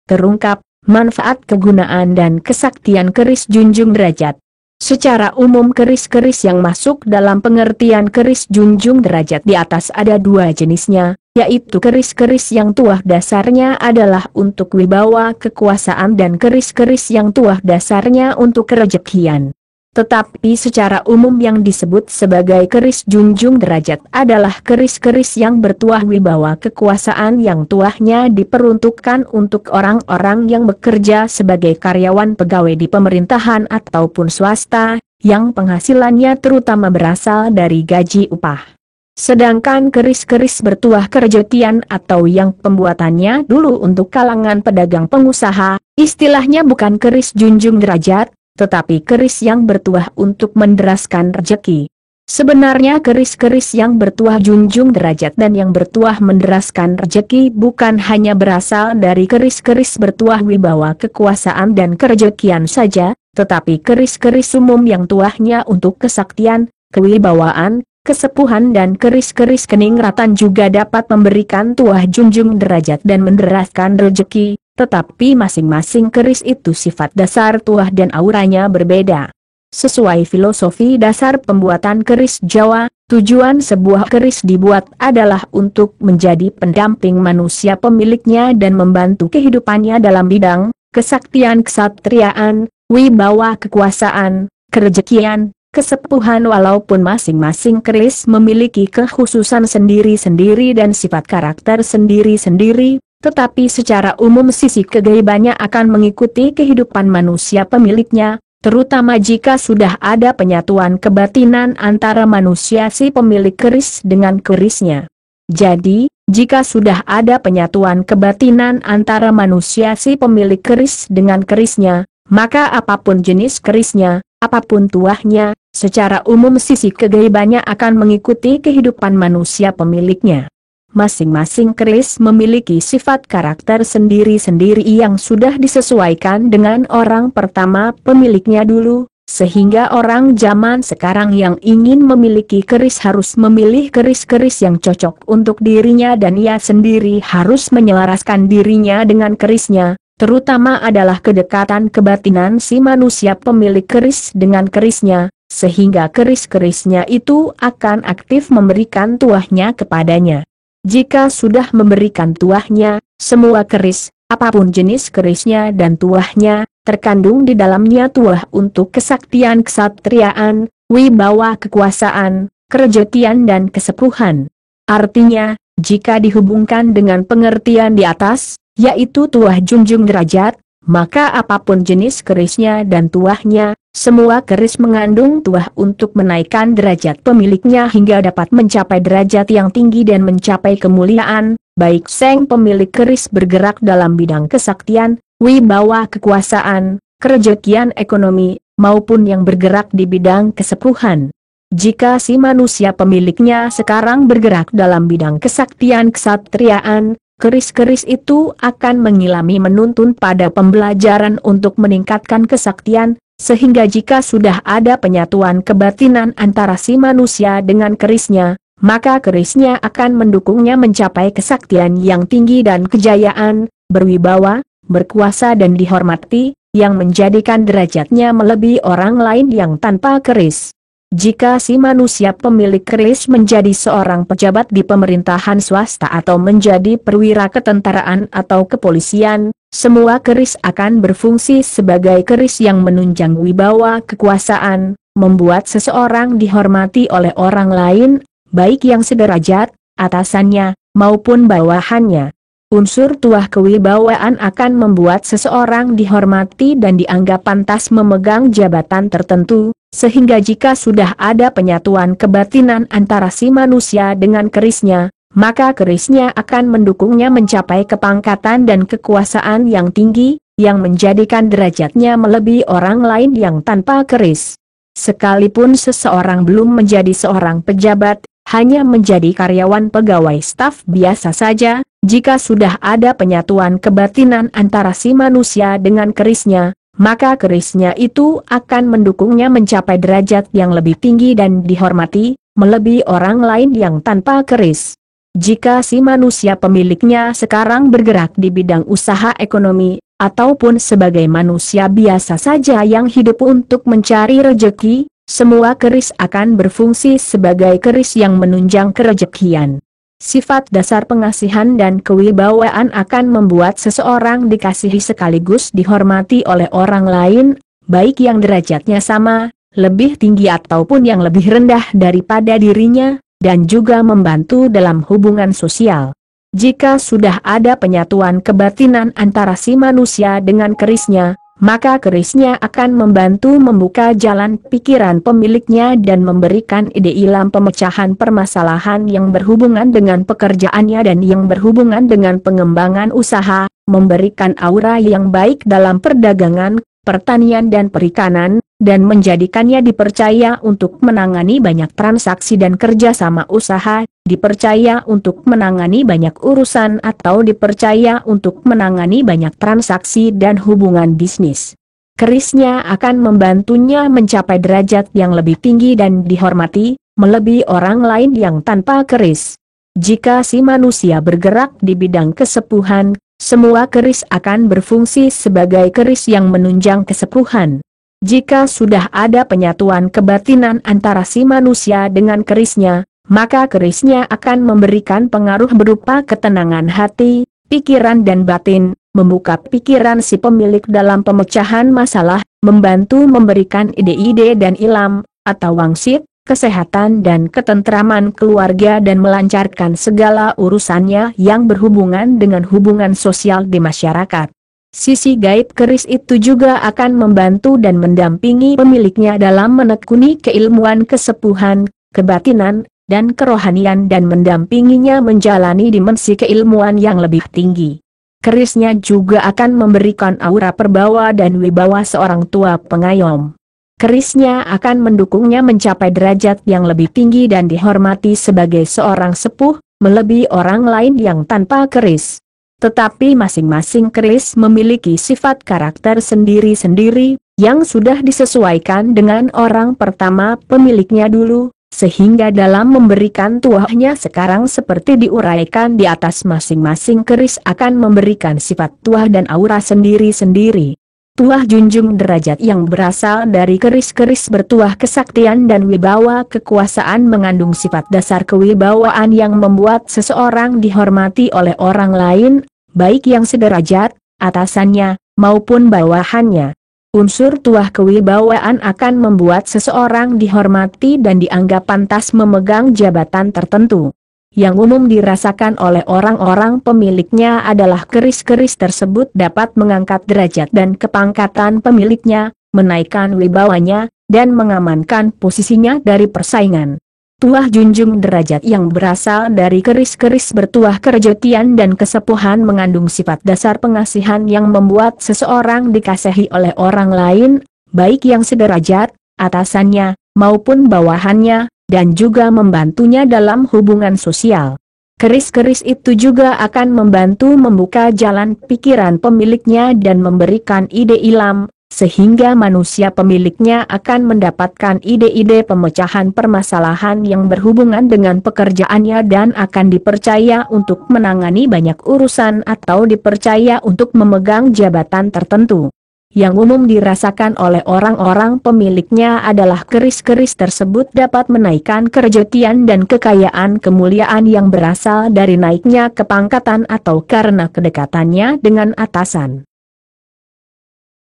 terungkap, manfaat kegunaan dan kesaktian keris junjung derajat. Secara umum keris-keris yang masuk dalam pengertian keris junjung derajat di atas ada dua jenisnya, yaitu keris-keris yang tuah dasarnya adalah untuk wibawa kekuasaan dan keris-keris yang tuah dasarnya untuk kerejekian. Tetapi secara umum yang disebut sebagai keris junjung derajat adalah keris-keris yang bertuah wibawa kekuasaan yang tuahnya diperuntukkan untuk orang-orang yang bekerja sebagai karyawan pegawai di pemerintahan ataupun swasta, yang penghasilannya terutama berasal dari gaji upah. Sedangkan keris-keris bertuah kerejekian atau yang pembuatannya dulu untuk kalangan pedagang pengusaha, istilahnya bukan keris junjung derajat, tetapi keris yang bertuah untuk menderaskan rejeki. Sebenarnya keris-keris yang bertuah junjung derajat dan yang bertuah menderaskan rejeki bukan hanya berasal dari keris-keris bertuah wibawa kekuasaan dan kerejekian saja, tetapi keris-keris umum yang tuahnya untuk kesaktian, kewibawaan, kesepuhan dan keris-keris keningratan juga dapat memberikan tuah junjung derajat dan menderaskan rejeki. Tetapi masing-masing keris itu sifat dasar tuah dan auranya berbeda. Sesuai filosofi dasar pembuatan keris Jawa, tujuan sebuah keris dibuat adalah untuk menjadi pendamping manusia pemiliknya dan membantu kehidupannya dalam bidang kesaktian kesatriaan, wibawa kekuasaan, kerejekian, kesepuhan. Walaupun masing-masing keris memiliki kekhususan sendiri-sendiri dan sifat karakter sendiri-sendiri, tetapi secara umum sisi kegaibannya akan mengikuti kehidupan manusia pemiliknya, terutama jika sudah ada penyatuan kebatinan antara manusia si pemilik keris dengan kerisnya. Jadi, jika sudah ada penyatuan kebatinan antara manusia si pemilik keris dengan kerisnya, maka apapun jenis kerisnya, apapun tuahnya, secara umum sisi kegaibannya akan mengikuti kehidupan manusia pemiliknya. Masing-masing keris memiliki sifat karakter sendiri-sendiri yang sudah disesuaikan dengan orang pertama pemiliknya dulu, sehingga orang zaman sekarang yang ingin memiliki keris harus memilih keris-keris yang cocok untuk dirinya dan ia sendiri harus menyelaraskan dirinya dengan kerisnya, terutama adalah kedekatan kebatinan si manusia pemilik keris dengan kerisnya, sehingga keris-kerisnya itu akan aktif memberikan tuahnya kepadanya. Jika sudah memberikan tuahnya, semua keris, apapun jenis kerisnya dan tuahnya, terkandung di dalamnya tuah untuk kesaktian kesatriaan, wibawa kekuasaan, kerejekian dan kesepuhan. Artinya, jika dihubungkan dengan pengertian di atas, yaitu tuah junjung derajat, maka apapun jenis kerisnya dan tuahnya, semua keris mengandung tuah untuk menaikkan derajat pemiliknya hingga dapat mencapai derajat yang tinggi dan mencapai kemuliaan, baik sang pemilik keris bergerak dalam bidang kesaktian, wibawa kekuasaan, kerejekian ekonomi, maupun yang bergerak di bidang kesepuhan. Jika si manusia pemiliknya sekarang bergerak dalam bidang kesaktian kesatriaan, keris-keris itu akan mengilami menuntun pada pembelajaran untuk meningkatkan kesaktian, sehingga jika sudah ada penyatuan kebatinan antara si manusia dengan kerisnya, maka kerisnya akan mendukungnya mencapai kesaktian yang tinggi dan kejayaan, berwibawa, berkuasa dan dihormati, yang menjadikan derajatnya melebihi orang lain yang tanpa keris. Jika si manusia pemilik keris menjadi seorang pejabat di pemerintahan swasta atau menjadi perwira ketentaraan atau kepolisian, semua keris akan berfungsi sebagai keris yang menunjang wibawa kekuasaan, membuat seseorang dihormati oleh orang lain, baik yang sederajat, atasannya, maupun bawahannya. Unsur tuah kewibawaan akan membuat seseorang dihormati dan dianggap pantas memegang jabatan tertentu, sehingga jika sudah ada penyatuan kebatinan antara si manusia dengan kerisnya, maka kerisnya akan mendukungnya mencapai kepangkatan dan kekuasaan yang tinggi, yang menjadikan derajatnya melebihi orang lain yang tanpa keris. Sekalipun seseorang belum menjadi seorang pejabat, hanya menjadi karyawan pegawai staf biasa saja, jika sudah ada penyatuan kebatinan antara si manusia dengan kerisnya, maka kerisnya itu akan mendukungnya mencapai derajat yang lebih tinggi dan dihormati, melebihi orang lain yang tanpa keris. Jika si manusia pemiliknya sekarang bergerak di bidang usaha ekonomi, ataupun sebagai manusia biasa saja yang hidup untuk mencari rejeki, semua keris akan berfungsi sebagai keris yang menunjang kerejekian. Sifat dasar pengasihan dan kewibawaan akan membuat seseorang dikasihi sekaligus dihormati oleh orang lain, baik yang derajatnya sama, lebih tinggi ataupun yang lebih rendah daripada dirinya, dan juga membantu dalam hubungan sosial. Jika sudah ada penyatuan kebatinan antara si manusia dengan kerisnya, maka kerisnya akan membantu membuka jalan pikiran pemiliknya dan memberikan ide ilham pemecahan permasalahan yang berhubungan dengan pekerjaannya dan yang berhubungan dengan pengembangan usaha, memberikan aura yang baik dalam perdagangan, pertanian dan perikanan, dan menjadikannya dipercaya untuk menangani banyak transaksi dan kerjasama usaha, dipercaya untuk menangani banyak urusan atau dipercaya untuk menangani banyak transaksi dan hubungan bisnis. Kerisnya akan membantunya mencapai derajat yang lebih tinggi dan dihormati, melebihi orang lain yang tanpa keris. Jika si manusia bergerak di bidang kesepuhan, semua keris akan berfungsi sebagai keris yang menunjang kesepuhan. Jika sudah ada penyatuan kebatinan antara si manusia dengan kerisnya, maka kerisnya akan memberikan pengaruh berupa ketenangan hati, pikiran dan batin, membuka pikiran si pemilik dalam pemecahan masalah, membantu memberikan ide-ide dan ilham, atau wangsit, kesehatan dan ketentraman keluarga dan melancarkan segala urusannya yang berhubungan dengan hubungan sosial di masyarakat. Sisi gaib keris itu juga akan membantu dan mendampingi pemiliknya dalam menekuni keilmuan kesepuhan, kebatinan, dan kerohanian dan mendampinginya menjalani dimensi keilmuan yang lebih tinggi. Kerisnya juga akan memberikan aura perbawa dan wibawa seorang tua pengayom. Kerisnya akan mendukungnya mencapai derajat yang lebih tinggi dan dihormati sebagai seorang sepuh, melebihi orang lain yang tanpa keris. Tetapi masing-masing keris memiliki sifat karakter sendiri-sendiri, yang sudah disesuaikan dengan orang pertama pemiliknya dulu, sehingga dalam memberikan tuahnya sekarang seperti diuraikan di atas, masing-masing keris akan memberikan sifat tuah dan aura sendiri-sendiri. Tuah junjung derajat yang berasal dari keris-keris bertuah kesaktian dan wibawa kekuasaan mengandung sifat dasar kewibawaan yang membuat seseorang dihormati oleh orang lain, baik yang sederajat, atasannya, maupun bawahannya. Unsur tuah kewibawaan akan membuat seseorang dihormati dan dianggap pantas memegang jabatan tertentu. Yang umum dirasakan oleh orang-orang pemiliknya adalah keris-keris tersebut dapat mengangkat derajat dan kepangkatan pemiliknya, menaikkan wibawanya, dan mengamankan posisinya dari persaingan. Tuah junjung derajat yang berasal dari keris-keris bertuah kerejetian dan kesepuhan mengandung sifat dasar pengasihan yang membuat seseorang dikasihi oleh orang lain, baik yang sederajat, atasannya, maupun bawahannya, dan juga membantunya dalam hubungan sosial. Keris-keris itu juga akan membantu membuka jalan pikiran pemiliknya dan memberikan ide ilham, sehingga manusia pemiliknya akan mendapatkan ide-ide pemecahan permasalahan yang berhubungan dengan pekerjaannya dan akan dipercaya untuk menangani banyak urusan atau dipercaya untuk memegang jabatan tertentu. Yang umum dirasakan oleh orang-orang pemiliknya adalah keris-keris tersebut dapat menaikkan kerejetian dan kekayaan kemuliaan yang berasal dari naiknya kepangkatan atau karena kedekatannya dengan atasan.